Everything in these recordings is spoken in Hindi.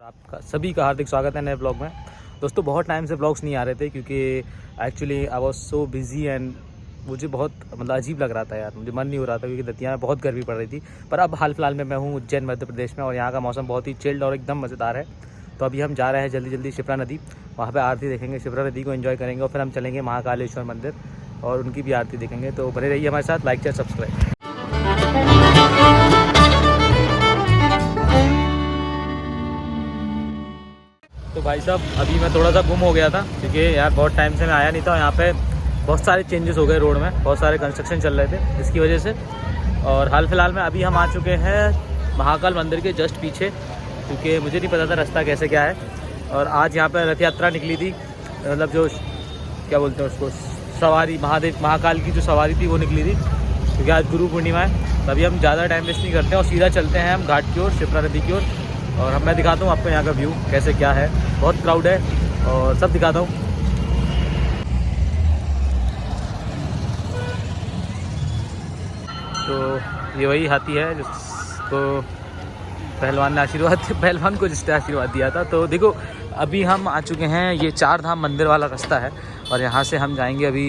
आपका सभी का हार्दिक स्वागत है नए ब्लॉग में। दोस्तों बहुत टाइम से ब्लॉग्स नहीं आ रहे थे क्योंकि actually I was so busy and मुझे बहुत अजीब लग रहा था यार, मुझे मन नहीं हो रहा था क्योंकि दतिया में बहुत गर्मी पड़ रही थी। पर अब हाल फिलहाल में मैं हूँ उज्जैन मध्य प्रदेश में और यहाँ का मौसम बहुत ही चिल्ड और एकदम मज़ेदार है। तो अभी हम जा रहे हैं जल्दी शिप्रा नदी, वहाँ पर आरती देखेंगे, शिप्रा नदी को एंजॉय करेंगे और फिर हम चलेंगे महाकालेश्वर मंदिर और उनकी भी आरती देखेंगे। तो बने रहिए हमारे साथ, लाइक शेयर सब्सक्राइब। तो भाई साहब अभी मैं थोड़ा सा गुम हो गया था क्योंकि यार बहुत टाइम से मैं आया नहीं था। यहाँ पे बहुत सारे चेंजेस हो गए रोड में, बहुत सारे कंस्ट्रक्शन चल रहे थे इसकी वजह से। और हाल फिलहाल में अभी हम आ चुके हैं महाकाल मंदिर के जस्ट पीछे, क्योंकि मुझे नहीं पता था रास्ता कैसे क्या है। और आज यहाँ पर रथ यात्रा निकली थी, मतलब जो क्या बोलते हैं उसको, सवारी, महाकाल की जो सवारी थी वो निकली थी क्योंकि आज गुरु पूर्णिमा है। तो अभी हम ज़्यादा टाइम वेस्ट नहीं करते हैं और सीधा चलते हैं हम घाट की ओर, शिप्रा नदी की ओर। और मैं दिखाता हूँ आपको यहाँ का व्यू कैसे क्या है, बहुत क्राउड है और सब दिखाता हूँ। तो ये वही हाथी है जिसको पहलवान ने पहलवान को जिसने आशीर्वाद दिया था। तो देखो अभी हम आ चुके हैं, ये 4 धाम मंदिर वाला रास्ता है और यहाँ से हम जाएंगे। अभी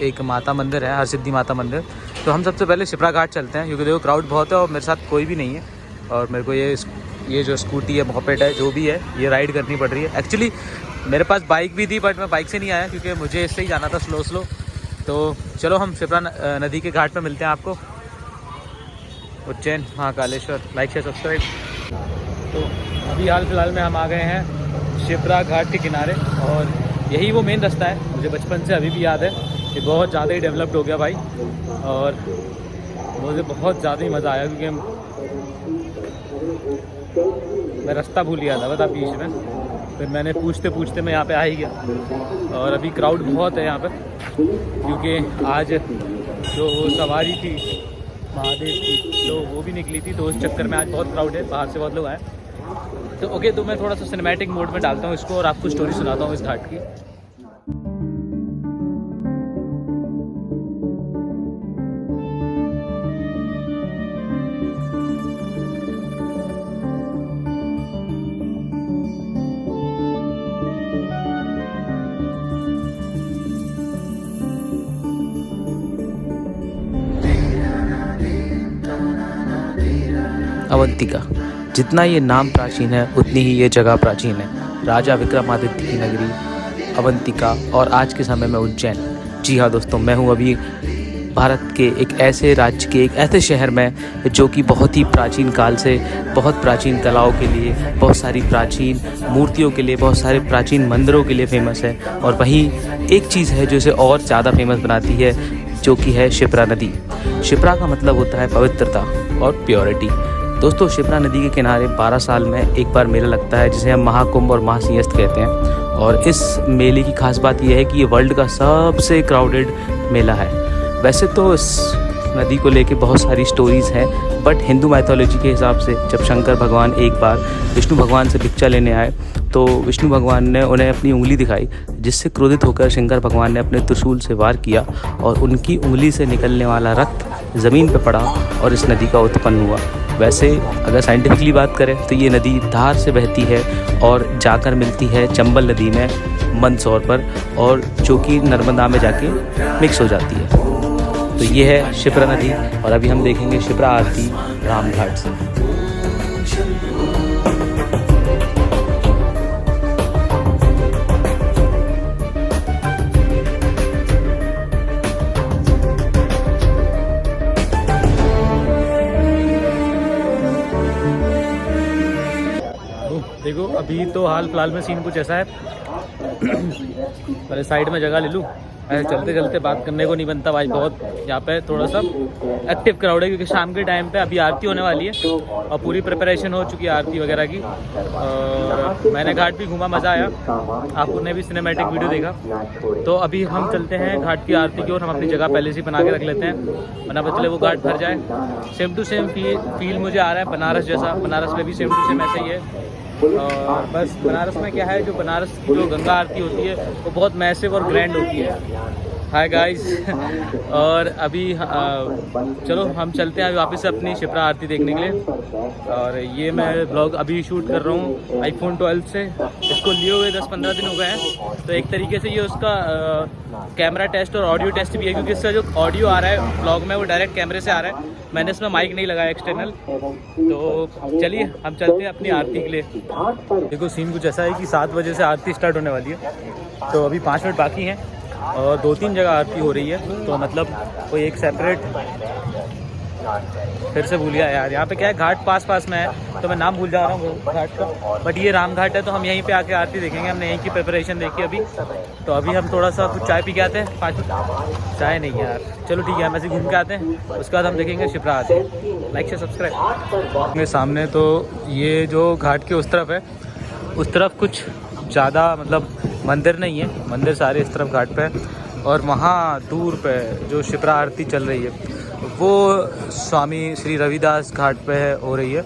एक माता मंदिर है, हरसिद्धि माता मंदिर। तो हम सबसे पहले शिप्रा घाट चलते हैं क्योंकि देखो क्राउड बहुत है और मेरे साथ कोई भी नहीं है और मेरे को ये जो स्कूटी है, मोपेड है, जो भी है, ये राइड करनी पड़ रही है। एक्चुअली मेरे पास बाइक भी थी बट मैं बाइक से नहीं आया क्योंकि मुझे इससे ही जाना था स्लो। तो चलो हम शिप्रा नदी के घाट पे मिलते हैं आपको, Ujjain Mahakaleshwar. Like share subscribe. तो अभी हाल फिलहाल में हम आ गए हैं शिप्रा घाट के किनारे और यही वो मेन रास्ता है। मुझे बचपन से अभी भी याद है, ये बहुत ज़्यादा ही डेवलप्ड हो गया भाई और मुझे बहुत ज़्यादा ही मज़ा आया क्योंकि मैं रास्ता भूल गया था बता बीच में। फिर मैंने पूछते मैं यहाँ पे आ ही गया और अभी क्राउड बहुत है यहाँ पर क्योंकि आज जो सवारी थी महादेव की तो वो भी निकली थी, तो उस चक्कर में आज बहुत क्राउड है, बाहर से बहुत लोग आए। तो ओके, तो मैं थोड़ा सा सिनेमैटिक मोड में डालता हूँ इसको और आपको स्टोरी सुनाता हूँ इस घाट की। अवंतिका, जितना ये नाम प्राचीन है उतनी ही ये जगह प्राचीन है। राजा विक्रमादित्य की नगरी अवंतिका और आज के समय में उज्जैन। जी हाँ दोस्तों, मैं हूँ अभी भारत के एक ऐसे राज्य के एक ऐसे शहर में जो कि बहुत ही प्राचीन काल से, बहुत प्राचीन कलाओं के लिए, बहुत सारी प्राचीन मूर्तियों के लिए, बहुत सारे प्राचीन मंदिरों के लिए फेमस है। और वहीं एक चीज़ है जो इसे और ज़्यादा फेमस बनाती है, जो कि है शिप्रा नदी। शिप्रा का मतलब होता है पवित्रता और प्योरिटी। दोस्तों शिप्रा नदी के किनारे 12 साल में एक बार मेला लगता है जिसे हम महाकुंभ और महासिंहस्थ कहते हैं। और इस मेले की खास बात यह है कि ये वर्ल्ड का सबसे क्राउडेड मेला है। वैसे तो इस नदी को लेके बहुत सारी स्टोरीज़ हैं, बट हिंदू माइथोलॉजी के हिसाब से जब शंकर भगवान एक बार विष्णु भगवान से भिक्षा लेने आए तो विष्णु भगवान ने उन्हें अपनी उंगली दिखाई, जिससे क्रोधित होकर शंकर भगवान ने अपने त्रिशूल से वार किया और उनकी उंगली से निकलने वाला रक्त ज़मीन पर पड़ा और इस नदी का उत्पन्न हुआ। वैसे अगर साइंटिफिकली बात करें तो ये नदी धार से बहती है और जाकर मिलती है चंबल नदी में मंदसौर पर, और जो कि नर्मदा में जाके मिक्स हो जाती है। तो ये है शिप्रा नदी और अभी हम देखेंगे शिप्रा आरती रामघाट से। देखो अभी तो हाल फिलहाल में सीन कुछ ऐसा है पहले साइड में जगह ले लूँ, ऐसे चलते चलते बात करने को नहीं बनता भाई। बहुत यहाँ पे थोड़ा सा एक्टिव क्राउड है क्योंकि शाम के टाइम पे अभी आरती होने वाली है और पूरी प्रिपरेशन हो चुकी है आरती वगैरह की। और मैंने घाट भी घूमा, मज़ा आया, आपने भी सिनेमैटिक वीडियो देखा। तो अभी हम चलते हैं घाट की आरती की ओर। हम अपनी जगह पहले से ही बना के रख लेते हैं वरना बचले वो घाट भर जाए। सेम टू सेम फील मुझे आ रहा है बनारस जैसा। बनारस में भी सेम टू सेम ऐसा ही है। और बस बनारस में क्या है, जो बनारस की जो गंगा आरती होती है वो बहुत मैसिव और ग्रैंड होती है। Hi guys. और अभी चलो हम चलते हैं अभी वापस से अपनी शिप्रा आरती देखने के लिए। और ये मैं ब्लॉग अभी शूट कर रहा हूँ आईफोन 12 से। इसको लिए हुए 10-15 दिन हो गए हैं। तो एक तरीके से ये उसका कैमरा टेस्ट और ऑडियो टेस्ट भी है, क्योंकि इसका जो ऑडियो आ रहा है ब्लॉग में वो डायरेक्ट कैमरे से आ रहा है। मैंने इसमें माइक नहीं लगाया एक्सटर्नल। तो चलिए हम चलते हैं अपनी आरती के लिए। देखो सीन कुछ ऐसा है कि 7 बजे से आरती स्टार्ट होने वाली है, तो अभी 5 मिनट बाकी हैं और 2-3 जगह आरती हो रही है। तो मतलब कोई एक सेपरेट, फिर से भूल गया यार, यहाँ पे क्या है घाट पास में है तो मैं नाम भूल जा रहा हूँ घाट का, बट ये राम घाट है। तो हम यहीं पे आके आरती देखेंगे। हमने यहीं की प्रिपरेशन देखी अभी। तो अभी हम थोड़ा सा कुछ चाय पी के आते हैं। 5 मिनट चाय नहीं यार, चलो ठीक है हम ऐसे घूम के आते हैं, उसके बाद हम देखेंगे शिप्रा आरती। लाइक से सब्सक्राइब। मेरे सामने तो ये जो घाट के उस तरफ है, उस तरफ कुछ ज़्यादा मतलब मंदिर नहीं है, मंदिर सारे इस तरफ घाट पे है। और वहाँ दूर पे जो शिप्रा आरती चल रही है वो स्वामी श्री रविदास घाट पे हो रही है।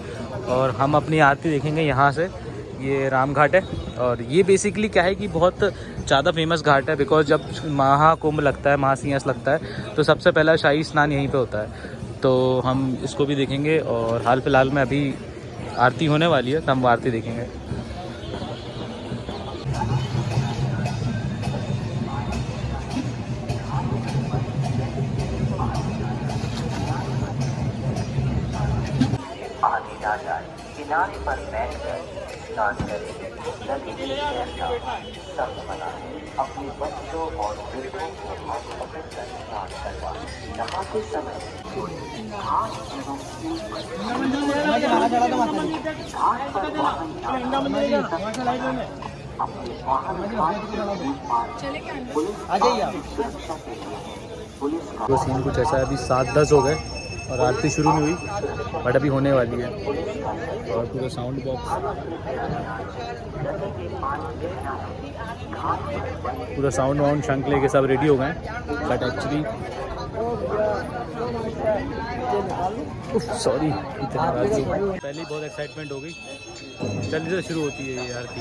और हम अपनी आरती देखेंगे यहाँ से। ये राम घाट है और ये बेसिकली क्या है कि बहुत ज़्यादा फेमस घाट है, बिकॉज जब महाकुंभ लगता है, महासिंहस लगता है, तो सबसे पहला शाही स्नान यहीं पे होता है। तो हम इसको भी देखेंगे। और हाल फिलहाल में अभी आरती होने वाली है तो हम आरती देखेंगे। आगे ना जाए, किनारे पर बैठकर स्नान करें। नदी में तैरना सब मना है। अपने बच्चों और वृद्धों को हाथ पकड़कर स्नान करवाएं। नहाते समय घाट एवं घाट पर वाहन अपने वाहन वो सीन कुछ ऐसा है, अभी 7:10 हो गए और आरती शुरू नहीं हुई, बट अभी होने वाली है। और पूरा साउंड बॉक्स, पूरा साउंड वाउंड शंख लेके सब रेडी हो गए हैं। बट एक्चुअली सॉरी पहले ही बहुत एक्साइटमेंट हो गई। जल्दी से शुरू होती है ये आरती।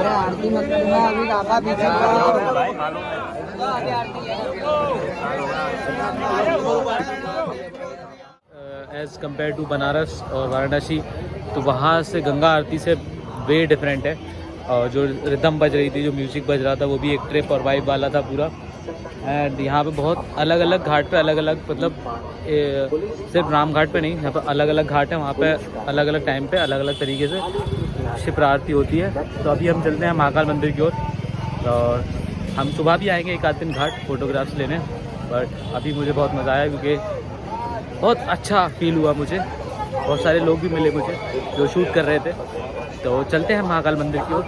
आरती मत करना अभी आका पीछे एज़ कम्पेयर टू बनारस और वाराणसी, तो वहाँ से गंगा आरती से वे डिफरेंट है। और जो रिदम बज रही थी, जो म्यूज़िक बज रहा था, वो भी एक ट्रिप और वाइब वाला था पूरा। एंड यहाँ पे बहुत अलग अलग घाट पे अलग अलग, मतलब सिर्फ राम घाट पे नहीं, यहाँ पे अलग अलग घाट है, वहाँ पे अलग अलग टाइम पे अलग अलग तरीके से शिप्रा आरती होती है। तो अभी हम चलते हैं महाकाल मंदिर की ओर, और हम सुबह भी आएंगे एक आध दिन घाट फोटोग्राफ्स लेने। बट अभी मुझे बहुत मज़ा आया क्योंकि बहुत अच्छा फील हुआ मुझे, बहुत सारे लोग भी मिले मुझे जो शूट कर रहे थे। तो चलते हैं महाकाल मंदिर की ओर।